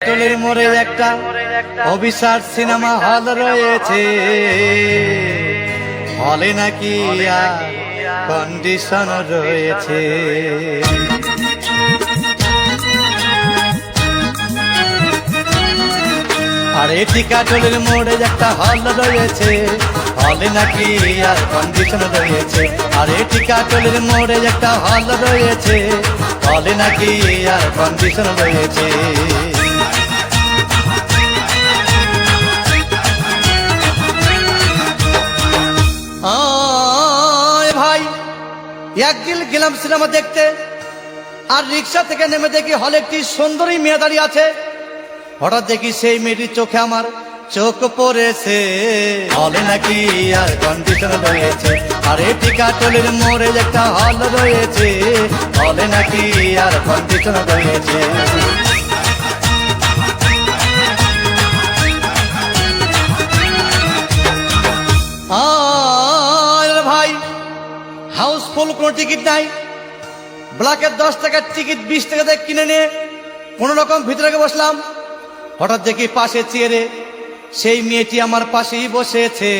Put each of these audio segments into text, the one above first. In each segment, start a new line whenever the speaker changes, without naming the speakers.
টলির মোড়ে একটা অভিশাপ সিনেমা হল রয়েছে, হলে নাকি কন্ডিশন রয়েছে। আরে টিকাটলির মোড়ে একটা হল রয়েছে, হলে নাকি আর কন্ডিশন রয়েছে। আরে টিকাটলির মোড়ে একটা হল রয়েছে, হলে নাকি আর কন্ডিশন রয়েছে। ভাই একদিন গেলাম সিনেমা দেখতে, আর রিক্সা থেকে নেমে দেখি হলে একটি সুন্দরী মেয়ে দাঁড়িয়ে আছে। হঠাৎ দেখি সেই মেয়েটির চোখে আমার চোখ পড়েছে, হলে নাকি আর কন্ডিশন রয়েছে। আরে টিকাটলির মোড়ে একটা হল রয়েছে, হলে নাকি আর কন্ডিশন রয়েছে। ভাই হাউসফুল কোনো টিকিট নাই, ব্ল্যাকের 10 টাকার টিকিট 20 টাকা দিয়ে কিনে নিয়ে কোনো রকম ভিতরে বসলাম। হঠাৎ দেখি পাশে চেয়ারে সেই মেয়েটি আমার পাশেই বসেছে,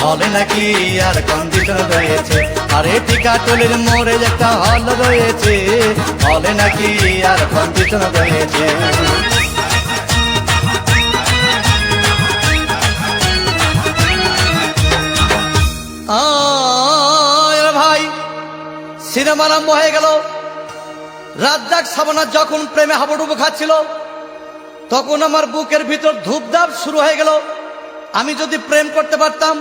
হলে নাকি আর কন্ডিশন রয়েছে। আরে টিকাটলির মোড়ে একটা হল রয়েছে, হলে নাকি আর কন্ডিশন রয়েছে। ভাই সিনেমা আরম্ভ হয়ে গেল। রাজ্জাক সাবানা যখন প্রেমে হাবুডুবু খাচ্ছিল, তখন আমার বুকের ভিতর ধূপধাপ শুরু হয়ে গেল। আমি যদি প্রেম করতে পারতাম।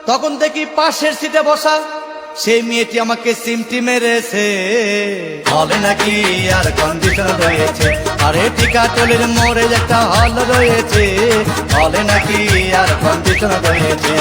তখন দেখি পাশের সিটে বসা সেই মেয়েটি আমাকে সিমটি মেরেছে, হলে নাকি আর কন্ডিশন রয়েছে। আরে টিকাটলির মোড়ে একটা হল রয়েছে, হলে নাকি আর কন্ডিশন রয়েছে।